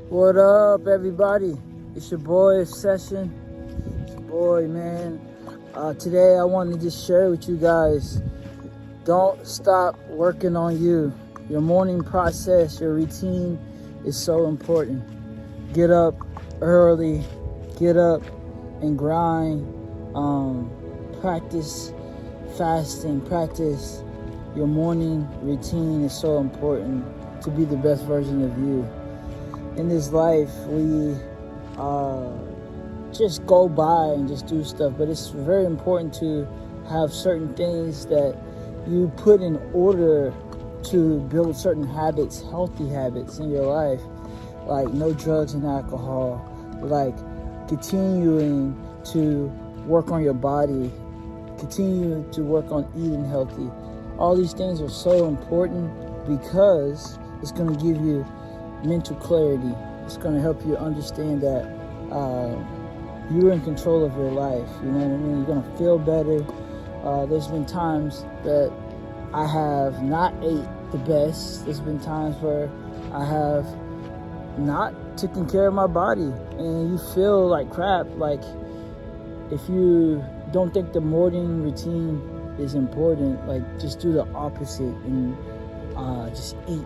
What up, everybody? It's your boy Session. It's your boy, man. Today I wanted to just share with you guys, don't stop working on you. Your morning process, your routine is so important. Get up early, get up and grind. Practice fasting, practice your morning routine is so important to be the best version of you. In this life, we just go by and just do stuff, but it's very important to have certain things that you put in order to build certain habits, healthy habits in your life, like no drugs and alcohol, like continuing to work on your body, continue to work on eating healthy. All these things are so important because it's going to give you mental clarity. It's going to help you understand that you're in control of your life. You know what I mean? You're going to feel better. There's been times that I have not ate the best. There's been times where I have not taken care of my body and you feel like crap. Like, if you don't think the morning routine is important, like, just do the opposite and just eat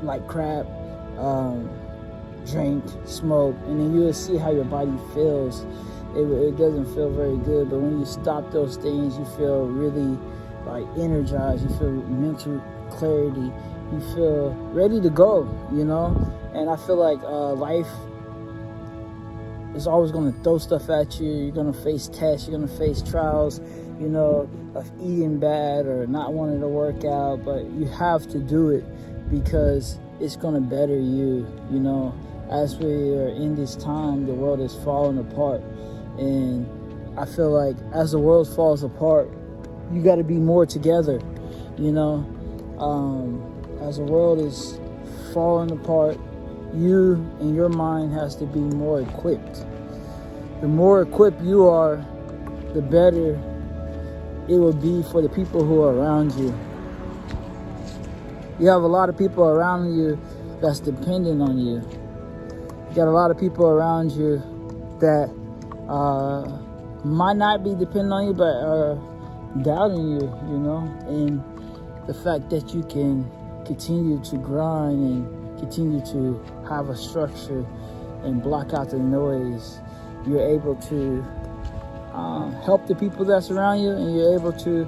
like crap, drink, smoke, and then you'll see how your body feels. It doesn't feel very good, but when you stop those things, you feel really like energized, you feel mental clarity, you feel ready to go, you know? And I feel like life is always going to throw stuff at you. You're going to face tests, you're going to face trials, you know, of eating bad or not wanting to work out, but you have to do it because it's going to better you, you know. As we are in this time, the world is falling apart, and I feel like as the world falls apart, you got to be more together, you know. As the world is falling apart, you and your mind has to be more equipped. The more equipped you are, the better it will be for the people who are around you. You have a lot of people around you that's dependent on you. You got a lot of people around you that might not be dependent on you, but are doubting you, you know. And the fact that you can continue to grind and continue to have a structure and block out the noise, you're able to help the people that's around you, and you're able to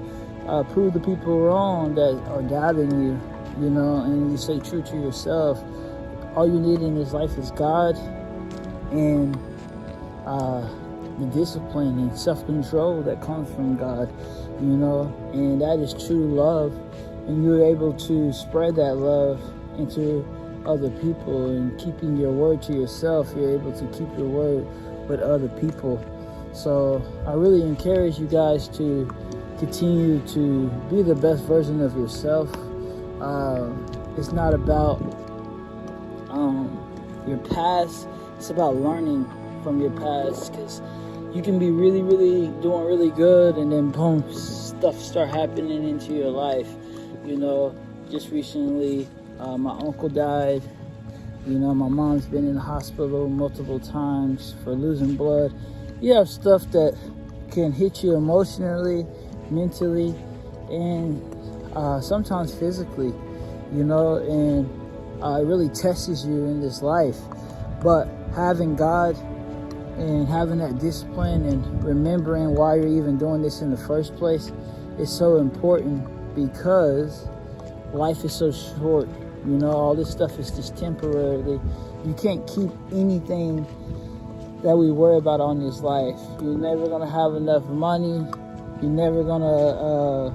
prove the people wrong that are doubting you, you know, and you stay true to yourself. All you need in this life is God and the discipline and self-control that comes from God, you know, and that is true love. And you're able to spread that love into other people, and keeping your word to yourself, you're able to keep your word with other people. So I really encourage you guys to continue to be the best version of yourself. It's not about your past, it's about learning from your past, because you can be really doing really good, and then boom, stuff start happening into your life. You know, just recently my uncle died. You know, my mom's been in the hospital multiple times for losing blood. You have stuff that can hit you emotionally, mentally, and sometimes physically, you know, and it really tests you in this life. But having God and having that discipline and remembering why you're even doing this in the first place is so important, because life is so short. You know, all this stuff is just temporarily. You can't keep anything that we worry about on this life. You're never going to have enough money. You're never going to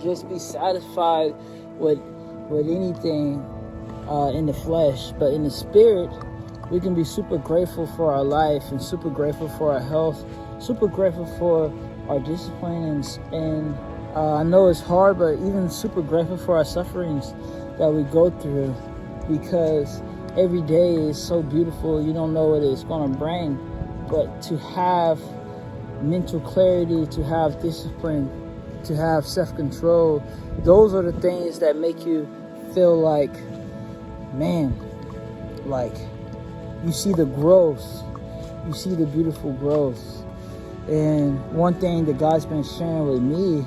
just be satisfied with anything in the flesh. But in the spirit, we can be super grateful for our life and super grateful for our health, super grateful for our discipline, and I know it's hard, but even super grateful for our sufferings that we go through, because every day is so beautiful. You don't know what it's going to bring, but to have mental clarity, to have discipline, to have self-control, those are the things that make you feel like, man, like, you see the growth. You see the beautiful growth. And one thing that God's been sharing with me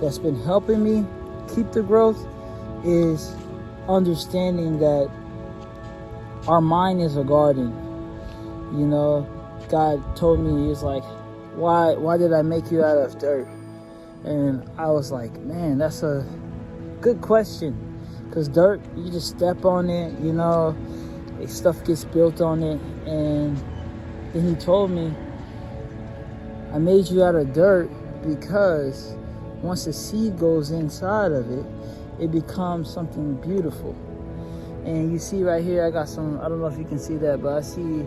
that's been helping me keep the growth is understanding that our mind is a garden. You know, God told me, He was like, why did I make you out of dirt? And I was like, man, that's a good question. Because dirt, you just step on it, you know, stuff gets built on it. And then He told me, I made you out of dirt because once a seed goes inside of it, it becomes something beautiful. And you see right here, I got some, I don't know if you can see that, but I see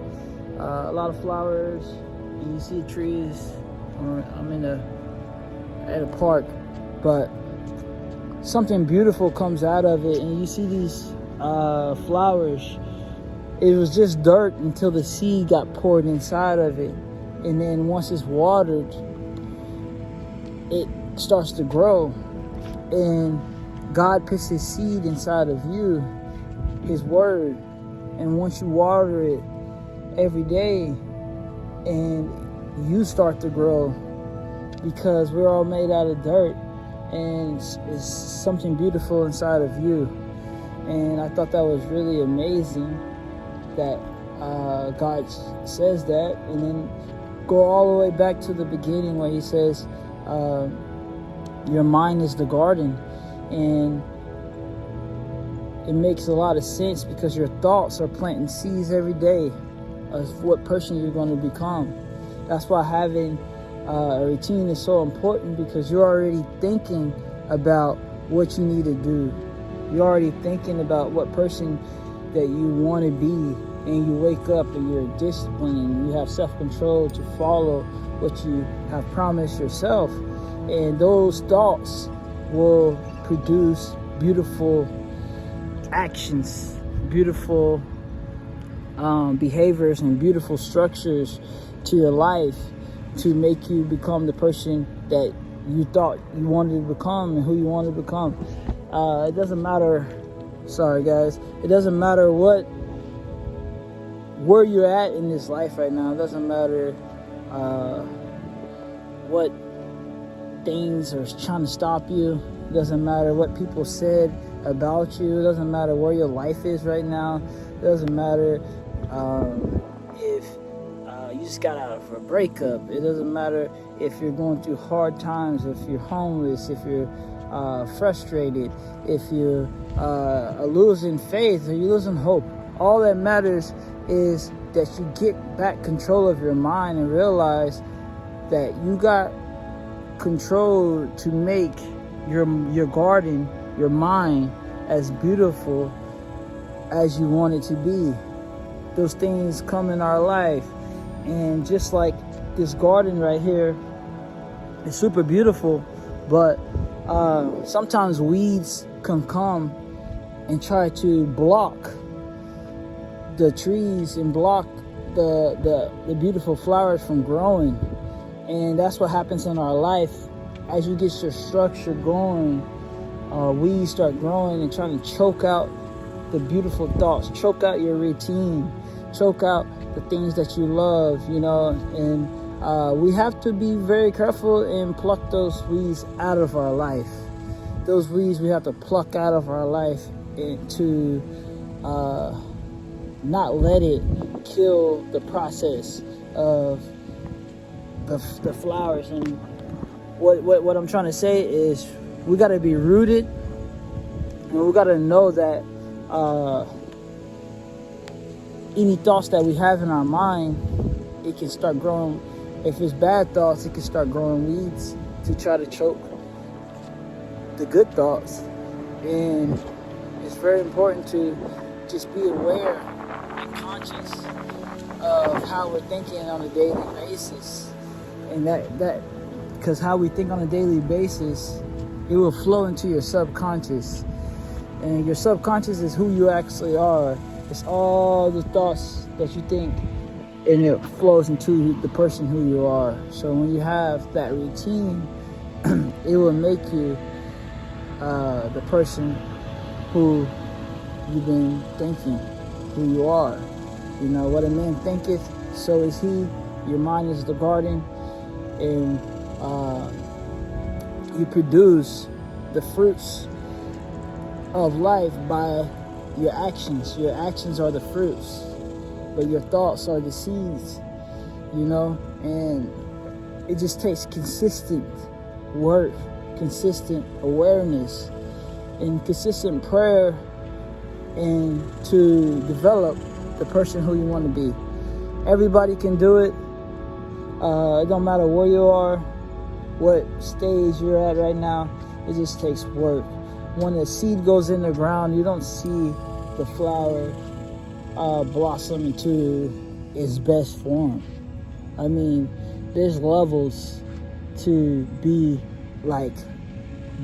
a lot of flowers, and you see trees. I'm at a park, but something beautiful comes out of it, and you see these flowers. It was just dirt until the seed got poured inside of it, and then once it's watered, it starts to grow, and God puts His seed inside of you, His word, and once you water it every day, and you start to grow, because we're all made out of dirt, and it's something beautiful inside of you. And I thought that was really amazing that God says that, and then go all the way back to the beginning where He says your mind is the garden. And it makes a lot of sense, because your thoughts are planting seeds every day of what person you're going to become. That's why having a routine is so important, because you're already thinking about what you need to do. You're already thinking about what person that you want to be, and you wake up and you're disciplined and you have self-control to follow what you have promised yourself. And those thoughts will produce beautiful actions, beautiful behaviors, and beautiful structures to your life to make you become the person that you thought you wanted to become and who you wanted to become. It doesn't matter, sorry guys, it doesn't matter where you're at in this life right now. It doesn't matter what things are trying to stop you. It doesn't matter what people said about you. It doesn't matter where your life is right now. It doesn't matter if you just got out of a breakup. It doesn't matter if you're going through hard times, if you're homeless, if you're frustrated, if you're losing faith or you're losing hope. All that matters is that you get back control of your mind and realize that you got control to make your garden, your mind, as beautiful as you want it to be. Those things come in our life, and just like this garden right here is super beautiful, but sometimes weeds can come and try to block the trees and block the beautiful flowers from growing. And that's what happens in our life. As you get your structure going, weeds start growing and trying to choke out the beautiful thoughts, choke out your routine, choke out the things that you love, you know. And we have to be very careful and pluck those weeds out of our life. Those weeds we have to pluck out of our life and to not let it kill the process of the flowers. And what I'm trying to say is we got to be rooted, and we got to know that any thoughts that we have in our mind, it can start growing. If it's bad thoughts, it can start growing weeds to try to choke the good thoughts. And it's very important to just be aware and conscious of how we're thinking on a daily basis. And that because how we think on a daily basis, it will flow into your subconscious. And your subconscious is who you actually are. It's all the thoughts that you think, and it flows into the person who you are. So when you have that routine, it will make you the person who you've been thinking. who you are. You know, what a man thinketh, so is he. Your mind is the garden, and you produce the fruits of life by your actions. Your actions are the fruits, but your thoughts are the seeds, you know. And it just takes consistent work, consistent awareness, and consistent prayer, and to develop the person who you want to be. Everybody can do it. It don't matter where you are, what stage you're at right now. It just takes work. When the seed goes in the ground, you don't see the flower blossom into its best form. I mean, there's levels to be like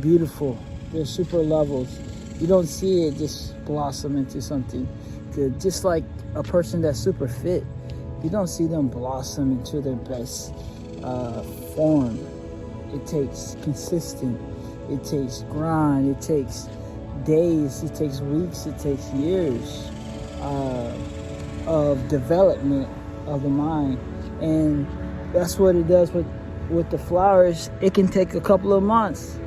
beautiful. There's super levels. You don't see it just blossom into something good. Just like a person that's super fit, you don't see them blossom into their best form. It takes consistent. It takes grind. It takes days. It takes weeks. It takes years of development of the mind. And that's what it does with the flowers. It can take a couple of months.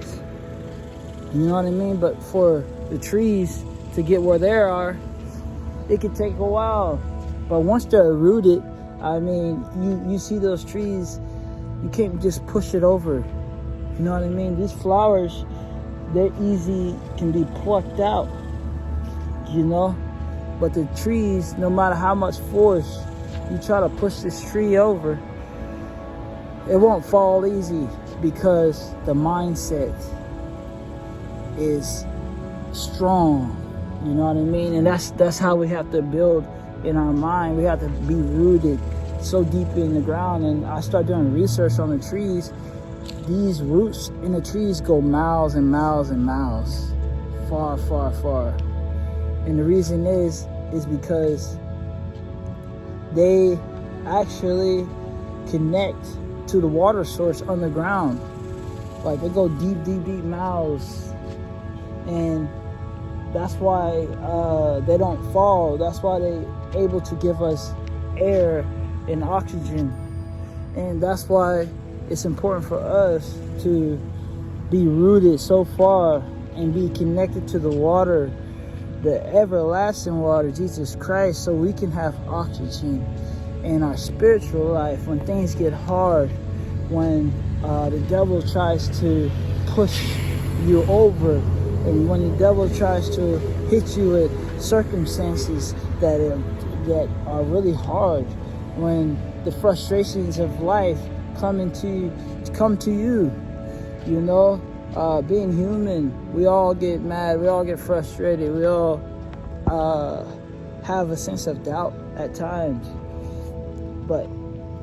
You know what I mean? But for the trees to get where they are, it can take a while. But once they're rooted, I mean, you see those trees, you can't just push it over. You know what I mean? These flowers, they're easy, can be plucked out, you know? But the trees, no matter how much force you try to push this tree over, it won't fall easy, because the mindset is strong. You know what I mean? And that's how we have to build in our mind. We have to be rooted so deep in the ground. And I start doing research on the trees. These roots in the trees go miles and miles and miles, far, far, far. And the reason is because they actually connect to the water source underground. Like, they go deep, deep, deep miles. And that's why they don't fall. That's why they're able to give us air and oxygen. And that's why it's important for us to be rooted so far and be connected to the water, the everlasting water, Jesus Christ, so we can have oxygen in our spiritual life when things get hard, when the devil tries to push you over, and when the devil tries to hit you with circumstances that are really hard, when the frustrations of life come to you, you know, being human, we all get mad, we all get frustrated, we all have a sense of doubt at times. But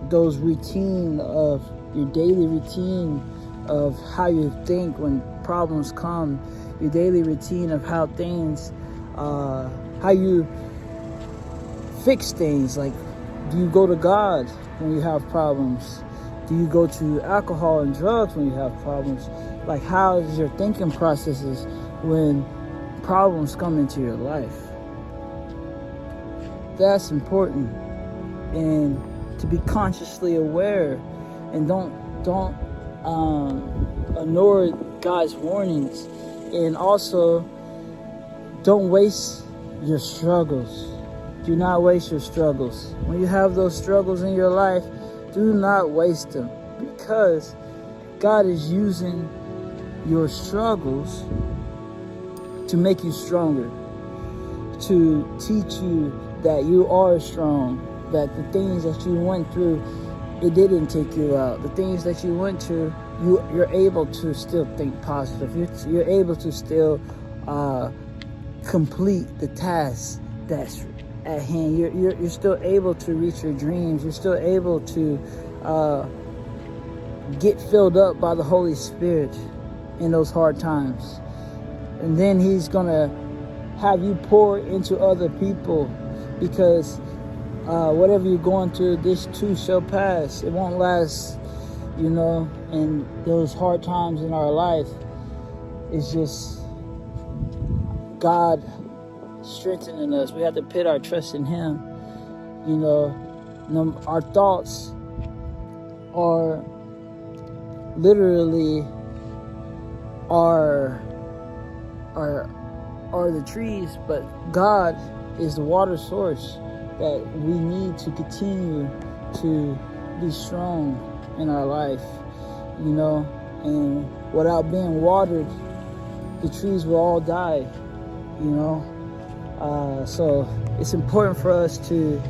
those routine of your daily routine of how you think when problems come, your daily routine of how things, how you fix things. Like, do you go to God when you have problems? Do you go to alcohol and drugs when you have problems? Like, how is your thinking processes when problems come into your life? That's important. And to be consciously aware, and don't ignore God's warnings. And also, don't waste your struggles. Do not waste your struggles. When you have those struggles in your life, do not waste them, because God is using your struggles to make you stronger, to teach you that you are strong, that the things that you went through, it didn't take you out. The things that you went through, you're able to still think positive. You're able to still complete the task that's at hand. You're still able to reach your dreams. You're still able to get filled up by the Holy Spirit in those hard times. And then He's gonna have you pour into other people, because whatever you're going through, this too shall pass. It won't last, you know. And those hard times in our life, it's just God strengthening us. We have to put our trust in Him. You know, our thoughts are literally are the trees, but God is the water source that we need to continue to be strong in our life, you know. And without being watered, the trees will all die, you know. So it's important for us to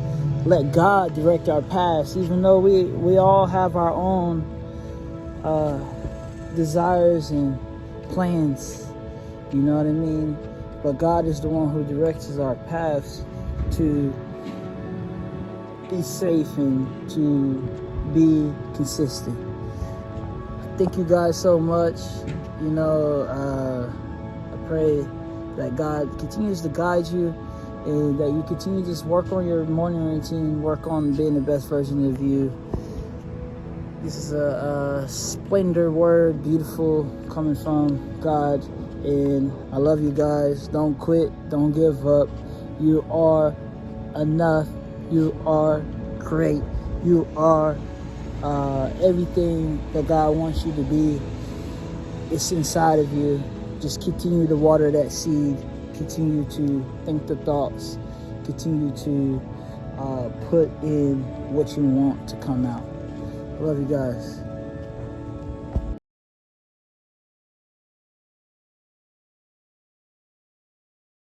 let God direct our paths, even though we all have our own desires and plans, you know what I mean? But God is the one who directs our paths to be safe and to be consistent. Thank you guys so much. You know, I pray that God continues to guide you and that you continue to just work on your morning routine, work on being the best version of you. This is a splendor word, beautiful, coming from God. And I love you guys. Don't quit. Don't give up. You are enough. You are great. You are everything that God wants you to be. It's inside of you. Just continue to water that seed. Continue to think the thoughts. Continue to put in what you want to come out. I love you guys.